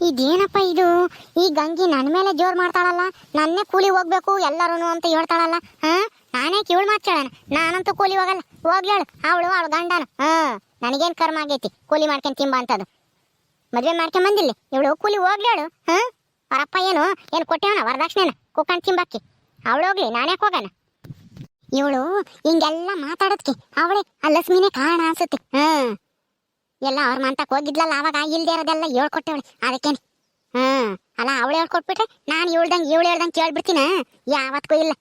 ಇದೇನಪ್ಪ ಇದು? ಈ ಗಂಗಿ ನನ್ನ ಮೇಲೆ ಜೋರ್ ಮಾಡ್ತಾಳಲ್ಲ, ನನ್ನೇ ಕೂಲಿ ಹೋಗ್ಬೇಕು ಎಲ್ಲರೂ ಅಂತ ಹೇಳ್ತಾಳಲ್ಲ. ನಾನೇ ಕಿವಳು ಮಾತಾಡೋಣ, ನಾನಂತೂ ಕೂಲಿ ಹೋಗಲ್ಲ. ಹೋಗ್ಲೇಳು ಅವಳು ಗಂಡನ. ನನಗೇನು ಕರ್ಮ ಆಗೈತಿ ಕೂಲಿ ಮಾಡ್ಕೊಂಡು ತಿಂಬ ಅಂತದು. ಮದ್ವೆ ಮಾಡ್ಕೊಂಡ್ ಬಂದಿಲ್ಲ ಇವಳು ಕೂಲಿ ಹೋಗ್ಲೇಳು. ಅವರಪ್ಪ ಏನು ಕೊಟ್ಟೇವನ ವರದಕ್ಷಿಣೆನ ಕುಕ್ಕಂಡು ತಿಂಬಾಕಿ. ಅವಳು ಹೋಗ್ಲಿ, ನಾನ್ಯಾಕೆ ಹೋಗೋಣ? ಇವಳು ಹಿಂಗೆಲ್ಲ ಮಾತಾಡೋದಕ್ಕೆ ಅವಳೇ ಆ ಲಕ್ಷ್ಮಿನೇ ಕಾರಣ ಅನ್ಸುತ್ತೆ. ಎಲ್ಲ ಅವ್ರ ಮಂತಕ್ಕೆ ಹೋಗಿದ್ಲಲ್ಲ ಆವಾಗ ಇಲ್ದೇ ಇರೋದೆಲ್ಲ ಹೇಳ್ಕೊಟ್ಟವಳೆ ಅದಕ್ಕೇನೆ. ಅಲ್ಲ ಅವಳು ಹೇಳ್ಕೊಟ್ಬಿಟ್ರೆ ನಾನು ಇವಳು ಹೇಳ್ದಂಗೆ ಕೇಳ್ಬಿಡ್ತೀನ, ಯಾವತ್ಗೂ ಇಲ್ಲ.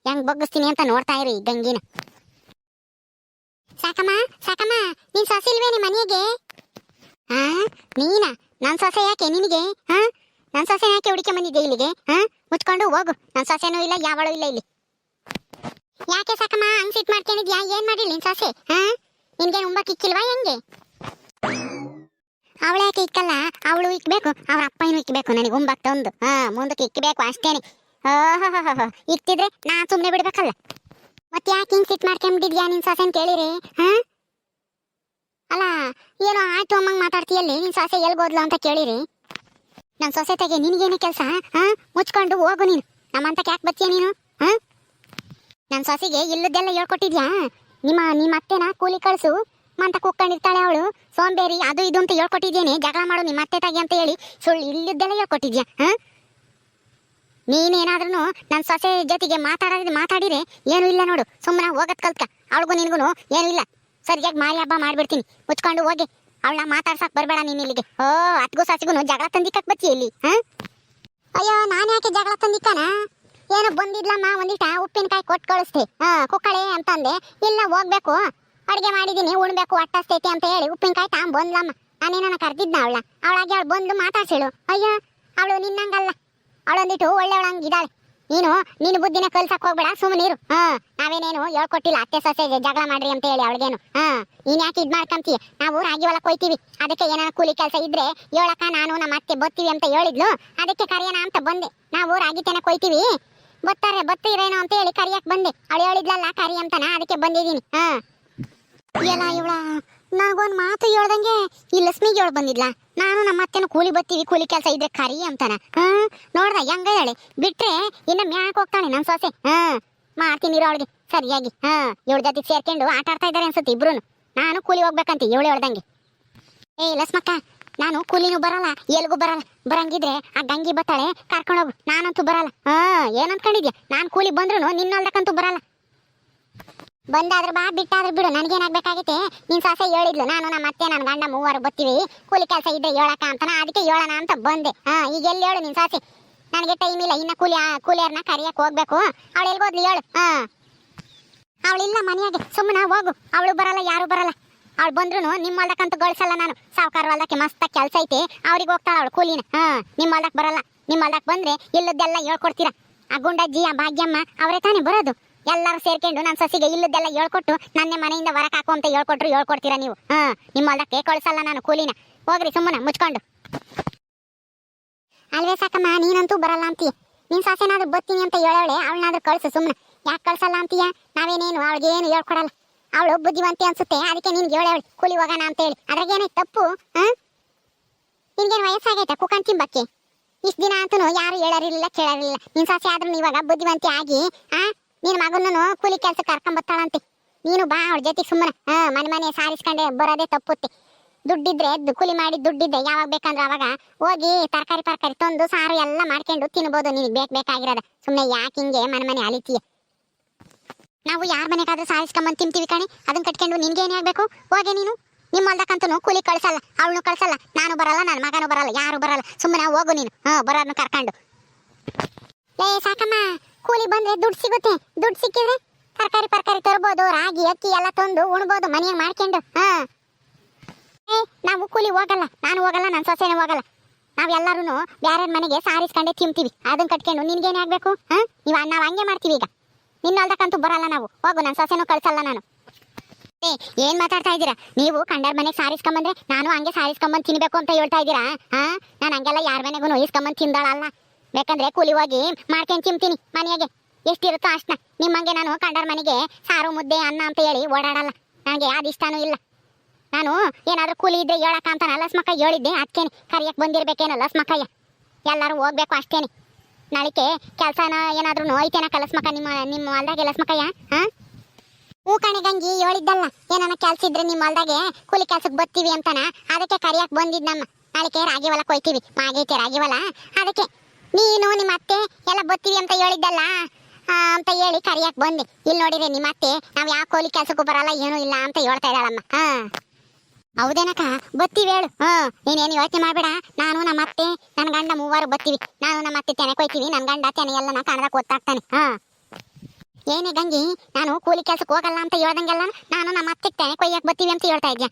ಹೆಂಗ್ ಬಗ್ಗಿಸ್ತೀನಿ ಅಂತ ನೋಡ್ತಾ ಇರಿ ಗಂಗಿನ. ಸಾಕಮ್ಮ ನೀನ್ ಸೊಸೆ ಇಲ್ವೇನೆ ಮನೆಗೆ? ನೀನಾ? ನನ್ ಸೊಸೆ ಯಾಕೆ ನಿನಗೆ? ನನ್ ಸೊಸೆ ಯಾಕೆ ಹುಡುಕೆ ಬಂದಿದ್ದೆ ಇಲ್ಲಿಗೆ? ಮುಚ್ಕೊಂಡು ಹೋಗು, ನನ್ ಸೊಸೆನೂ ಇಲ್ಲ ಯಾವಳು ಇಲ್ಲ ಇಲ್ಲಿ. ಯಾಕೆ ಸಾಕಮ್ಮ ಹಂಗ್ ಸಿಟ್ ಮಾಡ್ಕೊಂಡಿದ್ಯಾ? ಏನ್ ಮಾಡಿಲ್ಲ ನಿನ್ ಸೊಸೆ? ನಿನ್ಗೆ ಉಂಬಕ್ ಇಕ್ಕಿಲ್ವಾ ಹೆಂಗೆ? ಅವಳು ಯಾಕೆ ಇಕ್ಕಲ್ಲ? ಅವಳು ಇಕ್ಬೇಕು, ಅವ್ರ ಅಪ್ಪನೂ ಇಕ್ಬೇಕು. ನನಗೆ ಉಂಬಕ್ ತಂದು ಮುಂದಕ್ಕೆ ಇಕ್ಕಬೇಕು ಅಷ್ಟೇನೆ. ಇಕ್ತಿದ್ರೆ ನಾ ಸುಮ್ನೆ ಬಿಡ್ಬೇಕಲ್ಲ. ಮತ್ತೆ ಯಾಕೆ ಹಿಂಗ್ ಸಿಟ್ ಮಾಡ್ಕೊಂಡ್ಬಿಟ್ಟಿದ್ಯಾ ನಿನ್ ಸೊಸೆನ್ ಕೇಳಿರಿ? ಅಲ್ಲ ಏನೋ ಆಯ್ತು ಅಮ್ಮಂಗ್ ಮಾತಾಡ್ತೀಯಲ್ಲಿ, ನಿನ್ ಸೊಸೆ ಎಲ್ಗೋದ್ಲು ಅಂತ ಕೇಳಿರಿ. ನನ್ ಸೊಸೆ ತೆಗೆ ನಿನ್ಗೇನೆ ಕೆಲ್ಸ? ಮುಚ್ಕೊಂಡು ಹೋಗು ನೀನು. ನಮ್ಮಂತಕ್ಕೆ ಯಾಕೆ ಬತ್ತೀಯ ನೀನು? ನನ್ ಸೊಸೆಗೆ ಇಲ್ಲದೆಲ್ಲ ಹೇಳ್ಕೊಟ್ಟಿದ್ಯಾ? ನಿಮ್ಮ ಅತ್ತೆನ ಕೂಲಿ ಕಳ್ಸು ಮಂತ ಕೂಕೊಂಡಿರ್ತಾಳೆ ಅವಳು, ಸೋಂಬೇರಿ ಅದು ಇದು ಅಂತ ಹೇಳ್ಕೊಟ್ಟಿದ್ದೇನೆ. ಜಗಳ ಮಾಡು ನಿಮ್ಮ ಅತ್ತೆ ತಾಗಿ ಅಂತ ಹೇಳಿ ಸುಳ್ಳು ಇಲ್ಲದೆಲ್ಲ ಹೇಳ್ಕೊಟ್ಟಿದ್ಯಾ? ನೀನೇನಾದ್ರೂ ನನ್ನ ಸೊಸೆ ಜೊತೆಗೆ ಮಾತಾಡಿದ್ರೆ ಏನು ಇಲ್ಲ ನೋಡು, ಸುಮ್ಮನೆ ಹೋಗತ್ ಕಲ್ತ್ಕ. ಅವಳಿಗೂ ನಿನ್ಗೂ ಏನು ಇಲ್ಲ. ಸರಿಯಾಗಿ ಮಾರಿ ಹಬ್ಬ ಮಾಡ್ಬಿಡ್ತೀನಿ. ಮುಚ್ಕೊಂಡು ಹೋಗಿ ಅವಳನ್ನ ಮಾತಾಡ್ಸಕ್ ಬರ್ಬೇಡ ನೀನ್ ಇಲ್ಲಿಗೆ. ಅತ್ಗೂ ಸೊಸೆಗೂ ಜಗಳ ತಂದಿಕ್ಕಕ್ ಬತ್ತಿ ಇಲ್ಲಿ? ಅಯ್ಯೋ ನಾನು ಯಾಕೆ ಜಗಳ ತಂದಿಕ್ಕಾನ? ಏನೋ ಬಂದಿದ್ಲಮ್ಮ ಒಂದಿಟ ಉಪ್ಪಿನಕಾಯಿ ಕೊಟ್ಟು ಕಳಿಸ್ತಿ, ಕುಕ್ಕಳೆ ಅಂತಂದೆ. ಇಲ್ಲ ಹೋಗ್ಬೇಕು, ಅಡಿಗೆ ಮಾಡಿದೀನಿ ಉಣ್ಬೇಕು ಅಟ್ಟಸ್ತೈತಿ ಅಂತ ಹೇಳಿ ಉಪ್ಪಿನಕಾಯಿ ಬಂದ್ಲಮ್ಮ. ನಾನೇನ ಕರ್ದಿದ್ನ ಅವಳಾಗಿ ಅವಳು ಬಂದು ಮಾತಾಡ್ಸಿಳು. ಅಯ್ಯ ಅವಳು ನಿನ್ನಂಗಲ್ಲ, ಅವಳೊಂದಿಟ್ಟು ಒಳ್ಳೆಯವಳಂಗಿದ್ದಾಳೆ. ನೀನು ಬುದ್ಧಿನ ಕಲ್ಸಕ್ ಹೋಗ್ಬೇಡ, ಸುಮ್ಮನಿರು. ನಾವೇನೇನು ಹೇಳ್ಕೊಟ್ಟಿಲ್ಲ ಅತ್ತೆ ಸೊಸೆ ಜಗಳ ಮಾಡ್ರಿ ಅಂತ ಹೇಳಿ ಅವಳಿಗೇನು. ನೀನ್ ಯಾಕೆ ಇದ್ ಮಾಡ್ಕೊಂತೀಯ? ನಾವು ರಾಗಿ ಹೊಲಕ್ ಹೋಯ್ತೀವಿ, ಅದಕ್ಕೆ ಏನಾರ ಕೂಲಿ ಕೆಲಸ ಇದ್ರೆ ಹೇಳಕ್ಕ ನಾನು ನಮ್ಮ ಅತ್ತೆ ಬತ್ತೀವಿ ಅಂತ ಹೇಳಿದ್ಲು. ಅದಕ್ಕೆ ಕರಿಯೋಣ ಅಂತ ಬಂದೆ. ನಾವು ರಾಗಿ ತೆನಕ್ ಹೋಯ್ತೀವಿ, ಬತ್ತೀರೇನೋ ಅಂತ ಹೇಳಿ ಕರಿಯಕ್ ಬಂದೆ. ಅವಳು ಹೇಳಿದ್ಲಲ್ಲ ಕರಿ ಅಂತನ, ಅದಕ್ಕೆ ಬಂದಿದ್ದೀನಿ. ಎಲ್ಲ ಇವಳ ನನಗೊಂದು ಮಾತು ಹೇಳ್ದಂಗೆ ಈ ಲಕ್ಷ್ಮಿಗೆ ಹೇಳಿ ಬಂದಿದ್ಲ. ನಾನು ನಮ್ಮ ಅತ್ತೆನೂ ಕೂಲಿ ಬತ್ತೀವಿ, ಕೂಲಿ ಕೆಲಸ ಇದ್ರೆ ಕರಿ ಅಂತಾನ. ನೋಡ್ದ ಹೆಂಗ ಹೇಳಿ ಬಿಟ್ರೆ ಇನ್ನ ಮ್ಯಾಕ್ ಹೋಗ್ತಾಳೆ ನನ್ನ ಸೊಸೆ. ಮಾಡ್ತೀನಿ ಅವಳಿಗೆ ಸರಿಯಾಗಿ. ಇವಳ ಜೊತೆ ಸೇರ್ಕೊಂಡು ಆಟ ಆಡ್ತಾ ಇದ್ದಾರೆ ಅನ್ಸುತ್ತೆ ಇಬ್ರು. ನಾನು ಕೂಲಿ ಹೋಗ್ಬೇಕಂತ ಇವಳು ಹೇಳ್ದಂಗೆ. ಲಕ್ಷ್ಮಕ್ಕ, ನಾನು ಕೂಲಿನೂ ಬರಲ್ಲ, ಎಲ್ಗೂ ಬರಲ್ಲ. ಬರಂಗಿದ್ರೆ ಆ ಗಂಗಿ ಬತ್ತಾಳೆ ಕರ್ಕೊಂಡೋಗು, ನಾನಂತೂ ಬರಲ್ಲ. ಏನಂತ್ಕೊಂಡಿದ್ಯಾ? ನಾನು ಕೂಲಿ ಬಂದ್ರು ನಿನ್ನಲ್ದಕ್ಕಂತೂ ಬರಲ್ಲ. ಬಂದಾದ್ರೆ ಬಾ, ಬಿಟ್ಟಾದ್ರೆ ಬಿಡು, ನನಗೇನಾಗಬೇಕಾಗೈತೆ? ನಿನ್ ಸೊಸೆ ಹೇಳಿದ್ಲು ನಾನು ನಮ್ಮ ಅತ್ತೆ ನನ್ನ ಗಂಡ ಮೂವರು ಬತ್ತೀವಿ, ಕೂಲಿ ಕೆಲಸ ಇದ್ರೆ ಹೇಳಕ್ಕ ಅಂತಾನ, ಅದಕ್ಕೆ ಹೇಳೋಣ ಅಂತ ಬಂದೆ. ಈಗ ಎಲ್ಲಿ ಹೇಳು ನಿನ್ ಸೊಸೆ? ನನಗೆ ಟೈಮ್ ಇಲ್ಲ, ಇನ್ನ ಕೂಲಿಯರ್ನ ಕರಿಯಕ್ ಹೋಗ್ಬೇಕು. ಅವಳು ಎಲ್ಗೋದ್ಲು ಹೇಳು? ಅವಳಿಲ್ಲ ಮನೆಯಾಗೆ, ಸುಮ್ಮನೆ ಹೋಗು. ಅವಳು ಬರಲ್ಲ, ಯಾರು ಬರಲ್ಲ. ಅವಳು ಬಂದ್ರು ನಿಮ್ಮ ಹೊಲ್ದಕ್ಕಂತೂ ಗಳಿಸಲ್ಲ ನಾನು. ಸಾವುಕಾರ ಹೊಲ್ದಕ್ಕೆ ಮಸ್ತ ಕೆಲಸ ಐತೆ, ಅವ್ರಿಗೆ ಹೋಗ್ತಾಳ ಅವಳು ಕೂಲಿನ. ನಿಮ್ಮ ಹೊಲ್ದಕ್ಕೆ ಬರಲ್ಲ. ನಿಮ್ಮ ಹೊಲ್ದಕ್ಕೆ ಬಂದ್ರೆ ಇಲ್ಲದ್ದೆಲ್ಲ ಹೇಳ್ಕೊಡ್ತೀರಾ. ಆ ಗುಂಡಜ್ಜಿ ಆ ಭಾಗ್ಯಮ್ಮ ಅವರೇ ತಾನೇ ಬರೋದು. ಎಲ್ಲರೂ ಸೇರ್ಕೊಂಡು ನನ್ನ ಸೊಸೆಗೆ ಇಲ್ಲದ್ದೆಲ್ಲ ಹೇಳ್ಕೊಟ್ಟು ನನ್ನೇ ಮನೆಯಿಂದ ಹೊರಕ್ ಹಾಕು ಅಂತ ಹೇಳ್ಕೊಡ್ತೀರಾ ನೀವು. ನಿಮ್ಮ ಹೊಲ್ದಕ್ಕೆ ಕಳಿಸಲ್ಲ ನಾನು ಕೂಲಿನ. ಹೋಗ್ರಿ ಸುಮ್ಮನೆ ಮುಚ್ಕೊಂಡು. ಅಲ್ವೇ ಸಾಕಮ್ಮ, ನೀನಂತೂ ಬರಲ್ಲ ಅಂತೀಯ. ನಿನ್ ಸೊಸೆನಾದ್ರೂ ಬರ್ತೀನಿ ಅಂತ ಹೇಳವಳೆ, ಅವಳನ್ನಾದ್ರೂ ಕಳ್ಸು ಸುಮ್ಮನೆ. ಯಾಕೆ ಕಳ್ಸಲ್ಲ ಅಂತೀಯ? ನಾವೇನೇನು ಅವಳಿಗೆ ಏನು ಹೇಳ್ಕೊಡಲ್ಲ. ಅವಳು ಬುದ್ಧಿವಂತಿ ಅನ್ಸುತ್ತೆ, ಅದಕ್ಕೆ ನಿನ್ಗೆ ಹೇಳವಳು ಕೂಲಿ ಹೋಗೋಣ ಅಂತ ಹೇಳಿ. ಅದ್ರಾಗೇನೈತೆ ತಪ್ಪು? ನಿನ್ಗೇನು ವಯಸ್ಸಾಗೈತೆ ಕುಕ್ಕಂಡ್ ತಿಂಬಕ್ಕೆ? ಇಷ್ಟು ದಿನ ಅಂತೂ ಯಾರು ಹೇಳರಿಲ್ಲ ಕೇಳರಿಲ್ಲ. ನಿನ್ ಸೊಸೆ ಆದ್ರೂ ಇವಾಗ ಬುದ್ಧಿವಂತಿ ಆಗಿ ನಿನ್ ಮಗನೂ ಕೂಲಿ ಕೆಲಸ ಕರ್ಕೊಂಬತ್ತಾಳಂತೆ. ನೀನು ಬಾ ಅವಳ ಜೊತೆಗೆ ಸುಮ್ಮನೆ. ಮನೆ ಸಾರಿಸ್ಕೊಂಡೆ ಬರೋದೇ ತಪ್ಪುತ್ತೆ. ದುಡ್ಡಿದ್ರೆ ಕೂಲಿ ಮಾಡಿ ದುಡ್ಡಿದ್ರೆ ಯಾವಾಗ ಬೇಕಂದ್ರೆ ಅವಾಗ ಹೋಗಿ ತರಕಾರಿ ತಂದು ಸಾರು ಎಲ್ಲ ಮಾಡ್ಕೊಂಡು ತಿನ್ಬೋದು. ನಿನಗೆ ಬೇಕಾಗಿರೋದ. ಸುಮ್ಮನೆ ಯಾಕೆ ಹಿಂಗೆ ಮನೆ ಅಲಿತೀಯ? ನಾವು ಯಾರ ಮನೆಗಾದ್ರೂ ಸಾರಿಸ್ಕೊಂಬಂದು ತಿಂತೀವಿ ಕಣೆ, ಅದನ್ನ ಕಟ್ಕೊಂಡು ನಿನ್ಗೇನೇ ಆಗ್ಬೇಕು? ಹೋಗೆ ನೀನು. ನಿಮ್ಮ ಹೊಲ್ದಕ್ಕಂತೂ ಕೂಲಿ ಕಳ್ಸಲ್ಲ, ಅವಳನ್ನು ಕಳ್ಸಲ್ಲ, ನಾನು ಬರಲ್ಲ, ನನ್ನ ಮಗನೂ ಬರಲ್ಲ, ಯಾರು ಬರಲ್ಲ. ಸುಮ್ಮನೆ ಹೋಗು ನೀನು. ಬರೋರ್ನು ಕರ್ಕೊಂಡು. ಸಾಕಮ್ಮ, ಕೂಲಿ ಬಂದ್ರೆ ದುಡ್ಡು ಸಿಗುತ್ತೆ. ದುಡ್ಡು ಸಿಕ್ಕಿದ್ರೆ ತರಕಾರಿ ತರ್ಬೋದು, ರಾಗಿ ಅಕ್ಕಿ ಎಲ್ಲ ತಂದು ಉಣ್ಬೋದು ಮನೆಯಾಗ ಮಾಡ್ಕೊಂಡು. ನಾವು ಕೂಲಿ ಹೋಗಲ್ಲ, ನಾನು ಹೋಗಲ್ಲ, ನನ್ನ ಸೊಸೆನೂ ಹೋಗಲ್ಲ. ನಾವೆಲ್ಲರೂ ಬೇರೆ ಮನೆಗೆ ಸಾರಿಸ್ಕೊಂಡೆ ತಿಂತೀವಿ. ಅದನ್ನ ಕಟ್ಕೊಂಡು ನಿನ್ಗೇನೇ ಆಗ್ಬೇಕು? ನಾವು ಹಂಗೆ ಮಾಡ್ತೀವಿ. ಈಗ ನಿನ್ನ ಹೊಲ್ದಕ್ಕಂತೂ ಬರಲ್ಲ ನಾವು. ಹೋಗು, ನನ್ನ ಸೊಸೆನೂ ಕಳ್ಸಲ್ಲ ನಾನು. ಏನ್ ಮಾತಾಡ್ತಾ ಇದ್ದೀರಾ ನೀವು? ಕಂಡರ್ ಮನೆಗೆ ಸಾರಿಸ್ಕೊಂಬಂದ್ರೆ ನಾನು ಹಂಗೆ ಸಾರಿಸ್ಕೊಂಬಂದು ತಿನ್ಬೇಕು ಅಂತ ಹೇಳ್ತಾ ಇದ್ದೀರಾ? ನಾನು ಹಂಗೆಲ್ಲ ಯಾರ ಮನೆಗೂ ಇಸ್ಕೊಂಬಂದು ತಿಂದಾಳಲ್ಲ. ಬೇಕಂದ್ರೆ ಕೂಲಿ ಹೋಗಿ ಮಾಡ್ಕೊಂಡು ತಿಂತೀನಿ ಮನೆಯಾಗೆ. ಎಷ್ಟಿರುತ್ತೋ ಅಷ್ಟನ್ನ. ನಿಮ್ಮಂಗೆ ನಾನು ಕಂಡರ್ ಮನೆಗೆ ಸಾರು ಮುದ್ದೆ ಅನ್ನ ಅಂತ ಹೇಳಿ ಓಡಾಡಲ್ಲ. ನನಗೆ ಅದು ಇಷ್ಟನೂ ಇಲ್ಲ. ನಾನು ಏನಾದ್ರೂ ಕೂಲಿ ಇದ್ರೆ ಹೇಳಕ್ಕ ಅಂತ ಲಸ್ಮಕ್ಕ ಹೇಳಿದ್ದೆ, ಅದಕ್ಕೇನೆ ಕರಿಯಕ್ಕೆ ಬಂದಿರ್ಬೇಕೇನೋ ಲಸ್ಮಕ್ಕಯ್ಯ. ಎಲ್ಲರೂ ಹೋಗ್ಬೇಕು ಅಷ್ಟೇನೆ. ನಾಳಿಕೆ ಕೆಲಸನ ಏನಾದ್ರೂ ಐತೇನ ಕಲಸ್ಮಕ್ಕ ನಿಮ್ಮ ಹೊಲ್ದಾಗೆ ಲಸ್ಮಕ್ಕಯ್ಯ? ಹೂ ಕಣೆ ಗಂಗಿ, ಹೇಳಿದ್ದಲ್ಲ ಏನಾನ ಕೆಲ್ಸ ಇದ್ರೆ ನಿಮ್ಮ ಹೊಲ್ದಾಗೆ ಕೂಲಿ ಕೆಲ್ಸಕ್ಕೆ ಬರ್ತೀವಿ ಅಂತಾನ, ಅದಕ್ಕೆ ಕರಿಯಕ್ಕೆ ಬಂದಿದ್ದಮ್ಮ. ನಾಳಿಕೆ ರಾಗಿ ಹೊಲಕ್ಕೆ ಹೋಯ್ತೀವಿ, ಮಾಗೈತೆ ರಾಗಿ ಹೊಲ, ಅದಕ್ಕೆ ನೀನು ನಿಮ್ಮ ಅತ್ತೆ ಎಲ್ಲ ಬರ್ತೀವಿ ಅಂತ ಹೇಳಿದ್ದಲ್ಲ ಅಂತ ಹೇಳಿ ಕರಿಯಕ್ಕೆ ಬಂದೆ. ಇಲ್ಲಿ ನೋಡಿದ್ರೆ ನಿಮ್ಮ ಅತ್ತೆ ನಾವು ಯಾವ ಕೂಲಿ ಕೆಲ್ಸಕ್ಕೂ ಬರಲ್ಲ ಏನೂ ಇಲ್ಲ ಅಂತ ಹೇಳ್ತಾ ಇದ್ದಾಳಮ್ಮ. ಹೌದೇನಕ್ಕ, ಬತ್ತೀವಿ ಹೇಳು. ನೀನೇನು ಯೋಚನೆ ಮಾಡಬೇಡ. ನಾನು ನಮ್ಮ ಅತ್ತೆ ನನ್ನ ಗಂಡ ಮೂವರು ಬತ್ತೀವಿ. ನಾನು ನಮ್ಮ ಅತ್ತೆ ತೆನೆ ಕೊಯ್ತೀವಿ, ನನ್ನ ಗಂಡ ತೆನೆ ಎಲ್ಲ ಕನ್ನಡಕ್ಕೆ ಓದ್ತಾಗ್ತಾನೆ. ಏನೇ ಗಂಗಿ, ನಾನು ಕೂಲಿ ಕೆಲ್ಸಕ್ಕೆ ಹೋಗಲ್ಲ ಅಂತ ಹೇಳ್ದಂಗೆಲ್ಲ ನಾನು ನಮ್ಮ ಅತ್ತೆ ತೆನೆ ಕೊಯ್ಯಕ್ಕೆ ಬರ್ತೀವಿ ಅಂತ ಹೇಳ್ತಾ ಇದ್ಯಾ?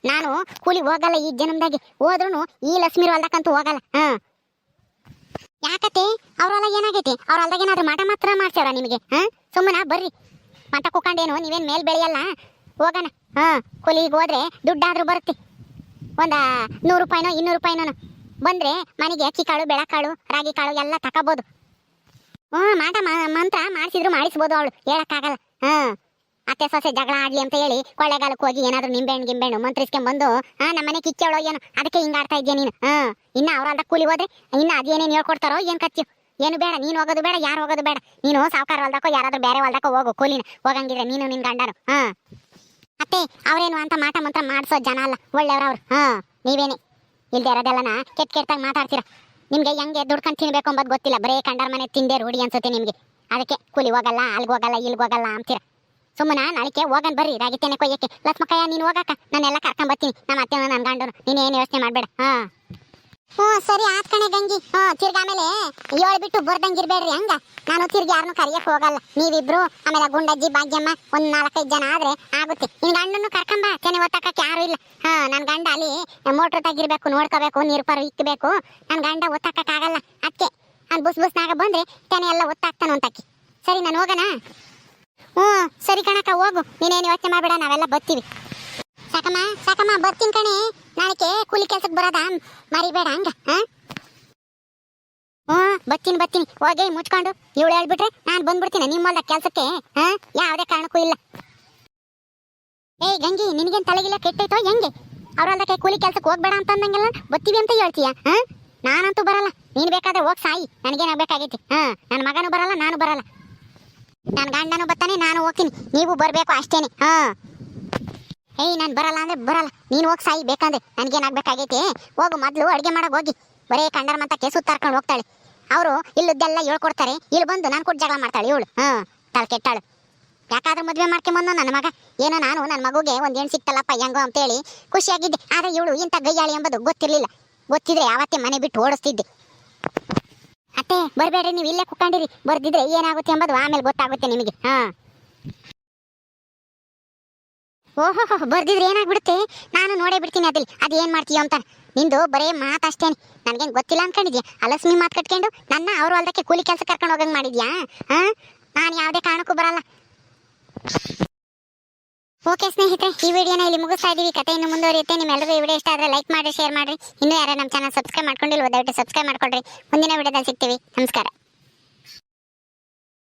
ನಾನು ಕೂಲಿ ಹೋಗಲ್ಲ ಈ ಜನ್ಮದಾಗೆ, ಹೋದ್ರೂ ಈ ಲಕ್ಷ್ಮೀರ್ ಹೊಲ್ದಕ್ಕಂತೂ ಹೋಗಲ್ಲ. ಯಾಕತ್ತೆ, ಅವ್ರಲ್ಲ ಏನಾಗೈತೆ? ಅವ್ರ ಹೊಲ್ದಾಗ ಏನಾದ್ರು ಮಠ ಮಾತ್ರ ಮಾಡ್ಸ್ಯಾರ ನಿಮಗೆ? ಸುಮ್ಮನ ಬರ್ರಿ, ಮಠ ಕುಕ್ಕಂಡೇನು ನೀವೇನು ಮೇಲ್ ಬೆಳೆಯಲ್ಲ, ಹೋಗೋಣ. ಕೂಲಿಗೆ ಹೋದ್ರೆ ದುಡ್ಡಾದ್ರೂ ಬರುತ್ತೆ, ಒಂದು 100 ರೂಪಾಯಿನೋ 200 ರೂಪಾಯಿನೋ ಬಂದ್ರೆ ಮನೆಗೆ ಅಕ್ಕಿ ಕಾಳು, ಬೆಳಕಾಳು, ರಾಗಿ ಕಾಳು ಎಲ್ಲ ತಕೋಬಹುದು. ಮಾಟ ಮಂತ್ರ ಮಾಡಿಸಿದ್ರು ಮಾಡಿಸ್ಬೋದು, ಅವಳು ಹೇಳಕ್ಕಾಗಲ್ಲ. ಅತ್ತೆ ಸೊಸೆ ಜಗಳ ಆಡ್ಲಿ ಅಂತ ಹೇಳಿ ಕೊಳ್ಳೆಗಾಲಕ್ಕೆ ಹೋಗಿ ಏನಾದ್ರು ನಿಂಬೆಹಣ್ಣು ಮಂತ್ರಿಸ್ಕೊಂಡ್ಬಂದು ನಮ್ಮನೆ ಕಿಚ್ಚವಳೋ ಏನೋ, ಅದಕ್ಕೆ ಹಿಂಗಾಡ್ತಾ ಇದ್ಯಾ ನೀನು. ಇನ್ನ ಅವ್ರಲ್ದ ಕೂಲಿ ಹೋದ್ರೆ ಇನ್ನ ಅದೇನೇನು ಹೇಳ್ಕೊಡ್ತಾರೋ ಏನ್ ಕತ್ತೀವಿ. ಏನು ಬೇಡ, ನೀನು ಹೋಗೋದು ಬೇಡ, ಯಾರು ಹೋಗೋದು ಬೇಡ. ನೀನು ಸಾವುಕಾರ ಹೊಲ್ದಕ್ಕೋ ಯಾರಾದ್ರೂ ಬೇರೆ ಹೊಲ್ದಕ್ಕೋ ಹೋಗು ಕೂಲಿನ, ಹೋಗಂಗಿದ್ರೆ ನೀನು ನಿನ್ ಗಂಡರು. ಅತ್ತೆ ಅವ್ರೇನು ಅಂತ ಮಾಟ ಮಂತ್ರ ಮಾಡಿಸೋ ಜನ ಅಲ್ಲ, ಒಳ್ಳೆಯವ್ರವ್ರು. ನೀವೇನೆ ಇಲ್ದೇ ಇರೋದೆಲ್ಲನ ಕೆಟ್ಟಾಗ ಮಾತಾಡ್ತೀರಾ. ನಿಮ್ಗೆ ಹೆಂಗೆ ದುಡ್ಕೊಂಡು ತಿನ್ಬೇಕು ಅಂಬೋದು ಗೊತ್ತಿಲ್ಲ, ಬರೇ ಕಂಡರ ಮನೆ ತಿಂದೇ ರೂಢಿ ಅನ್ಸುತ್ತೆ ನಿಮ್ಗೆ. ಅದಕ್ಕೆ ಕೂಲಿ ಹೋಗಲ್ಲ, ಅಲ್ಗೆ ಹೋಗಲ್ಲ, ಇಲ್ಗೆ ಹೋಗಲ್ಲ ಅಂತೀರ. ಸುಮ್ಮನ ನಾಳಿಕೆ ಹೋಗನ್ ಬರ್ರಿ ರಾಗಿ ತೆನೆ ಕೊಯ್ಯಕ್ಕೆ. ಲಕ್ಷ್ಮಕ್ಕಯ್ಯ ನೀನು ಹೋಗಕ್ಕ, ನಾನೆಲ್ಲ ಕರ್ಕೊಂಡ್ ಬರ್ತೀನಿ, ನಮ್ಮ ಅತ್ತೆ ನನ್ನ ಗಂಡನು. ನೀನೇನು ಯೋಚನೆ ಮಾಡಬೇಡ. ಸರಿ ಆತ್ ಕಣೆ ಗಂಗಿ. ತಿರ್ಗಿ ಆಮೇಲೆ ಹೇಳ್ಬಿಟ್ಟು ಬರ್ದಂಗಿರ್ಬೇಡ್ರಿ. ಹಂಗ ನಾನು ತಿರ್ಗಿ ಯಾರನ್ನು ಕರಿಯಕ್ಕೆ ಹೋಗಲ್ಲ. ನೀವಿಬ್ರು ಆಮೇಲೆ ಗುಂಡಜ್ಜಿ ಭಾಗ್ಯಮ್ಮ ಒಂದು 4-5 ಜನ ಆದ್ರೆ ಆಗುತ್ತೆ. ನಿನ್ ಗಂಡನ್ನು ಕರ್ಕೊಂಬ, ತೆನೆ ಒತ್ತಕ್ಕೆ ಯಾರು ಇಲ್ಲ. ನನ್ನ ಗಂಡ ಅಲ್ಲಿ ಮೋಟ್ರ್ ತೆಗಿರ್ಬೇಕು, ನೋಡ್ಕೋಬೇಕು, ನೀರು ಪರು ಇಕ್ಕಬೇಕು. ನನ್ನ ಗಂಡ ಒತ್ತಕ್ಕಾಗಲ್ಲ, ಅದಕ್ಕೆ ನಾನು ಬುಸ್ನಾಗ ಬಂದ್ರೆ ತೆನೆ ಎಲ್ಲ ಒತ್ತಾಕ್ತಾನ ಅಂತಕ್ಕಿ. ಸರಿ ನಾನು ಹೋಗೋಣ? ಸರಿ ಕಣಕ್ಕ, ಹೋಗು, ನೀನೇನು ಯೋಚನೆ ಮಾಡಬೇಡ, ನಾವೆಲ್ಲ ಬರ್ತೀವಿ. ಸಾಕಮ್ಮ ಬರ್ತೀನಿ ಕಣೆ. ನಾಳೆಗೆ ಕೂಲಿ ಕೆಲ್ಸಕ್ಕೆ ಬರೋದ ಮರಿಬೇಡ. ಹಂಗ ಬರ್ತೀನಿ. ಹೋಗಿ ಮುಚ್ಕೊಂಡು ಇವಳು ಹೇಳ್ಬಿಟ್ರೆ ನಾನು ಬಂದ್ಬಿಡ್ತೀನಿ ನಿಮ್ಮ ಹೊಲ್ದ ಕೆಲ್ಸಕ್ಕೆ. ಯಾವುದೇ ಕಾರಣಕ್ಕೂ ಇಲ್ಲ. ಏಯ್ ಗಂಗಿ, ನಿನಗೇನು ತಲೆಗಿಲ್ಲ ಕೆಟ್ಟೈತೋ ಹೆಂಗೆ? ಅವ್ರ ಹೊಲ್ದಕ್ಕೆ ಕೂಲಿ ಕೆಲ್ಸಕ್ಕೆ ಹೋಗ್ಬೇಡ ಅಂತ ಅಂದಂಗೆಲ್ಲ ಬರ್ತೀವಿ ಅಂತ ಹೇಳ್ತೀಯ? ನಾನಂತೂ ಬರಲ್ಲ. ನೀನು ಬೇಕಾದ್ರೆ ಹೋಗಿ ಸಾಯಿ, ನನಗೇನಾಗಬೇಕಾಗೈತಿ. ನನ್ನ ಮಗನೂ ಬರಲ್ಲ, ನಾನು ಬರಲ್ಲ. ನನ್ನ ಗಂಡನೂ ಬರ್ತಾನೆ, ನಾನು ಹೋಗ್ತೀನಿ, ನೀವು ಬರಬೇಕು ಅಷ್ಟೇನೆ. ಏಯ್ ನಾನು ಬರಲ್ಲ ಅಂದ್ರೆ ಬರಲ್ಲ, ನೀನು ಹೋಗಿ ಸಾಯಿ ಬೇಕಂದ್ರೆ, ನನಗೇನಾಗಬೇಕಾಗೈತಿ. ಹೋಗು, ಮೊದಲು ಅಡುಗೆ ಮಾಡಕ್ಕೆ ಹೋಗಿ. ಬರೇ ಕಂಡರ ಮಂತಕ್ಕೆ ಸುತ್ತಾರ್ಕೊಂಡು ಹೋಗ್ತಾಳೆ. ಅವರು ಇಲ್ಲದ್ದೆಲ್ಲ ಹೇಳ್ಕೊಡ್ತಾರೆ, ಇಲ್ಲಿ ಬಂದು ನಾನು ಕೊಟ್ಟು ಜಗಳ ಮಾಡ್ತಾಳೆ ಇವಳು. ತಲೆ ಕೆಟ್ಟಾಳು. ಯಾಕಾದ್ರೂ ಮದುವೆ ಮಾಡ್ಕೊಂಬಂದು ನನ್ನ ಮಗ ಏನೋ, ನಾನು ನನ್ನ ಮಗುಗೆ ಒಂದು ಹೆಣ್ಣು ಸಿಕ್ತಲ್ಲಪ್ಪ ಹೆಂಗೋ ಅಂತೇಳಿ ಖುಷಿಯಾಗಿದ್ದೆ. ಆದರೆ ಇವಳು ಇಂಥ ಗಯ್ಯಾಳಿ ಎಂಬುದು ಗೊತ್ತಿರಲಿಲ್ಲ. ಗೊತ್ತಿದ್ರೆ ಯಾವತ್ತೇ ಮನೆ ಬಿಟ್ಟು ಓಡಿಸ್ತಿದ್ದೆ. ಅತ್ತೆ ಬರಬೇಡ್ರಿ, ನೀವು ಇಲ್ಲೇ ಕುತ್ಕೊಂಡಿರಿ. ಬರ್ದಿದ್ರೆ ಏನಾಗುತ್ತೆ ಎಂಬುದು ಆಮೇಲೆ ಗೊತ್ತಾಗುತ್ತೆ ನಿಮಗೆ. ಓಹೋ, ಬರ್ದಿದ್ರೆ ಏನಾಗ್ಬಿಡುತ್ತೆ ನಾನು ನೋಡೇ ಬಿಡ್ತೀನಿ. ಅದು ಏನು ಮಾಡ್ತೀಯೋ ಅಂತ. ನಿಂದು ಬರೇ ಮಾತಷ್ಟೇನೆ, ನನಗೇನು ಗೊತ್ತಿಲ್ಲ ಅನ್ಕೊಂಡಿದ್ಯಾ? ಅಲಸ್ಮಿ ಮಾತು ಕಟ್ಕೊಂಡು ನನ್ನ ಅವ್ರ ಹೊಲ್ದಕ್ಕೆ ಕೂಲಿ ಕೆಲಸ ಕರ್ಕೊಂಡು ಹೋಗಂಗೆ ಮಾಡಿದ್ಯಾ? ನಾನು ಯಾವುದೇ ಕಾರಣಕ್ಕೂ ಬರಲ್ಲ. ಓಕೆ ಸ್ನೇಹಿತರೆ, ಈ ವಿಡಿಯೋನ ಇಲ್ಲಿ ಮುಗಿಸ್ತಾ ಇದೀವಿ. ಕತೆ ಇನ್ನು ಮುಂದುವರಿಯುತ್ತೆ. ನಿಮ್ಮೆಲ್ಲರೂ ಈ ವಿಡಿಯೋ ಇಷ್ಟ ಆದರೆ ಲೈಕ್ ಮಾಡಿ, ಶೇರ್ ಮಾಡಿ. ಇನ್ನೂ ಯಾರು ನಮ್ಮ ಚಾನಲ್ ಸಬ್ಸ್ಕ್ರೈಬ್ ಮಾಡ್ಕೊಂಡಿಲ್ವೋ ದಯವಿಟ್ಟು ಸಬ್ಸ್ಕ್ರೈಬ್ ಮಾಡ್ಕೊಳ್ರಿ. ಮುಂದಿನ ವಿಡಿಯೋದಲ್ಲಿ ಸಿಗ್ತೀವಿ. ನಮಸ್ಕಾರ.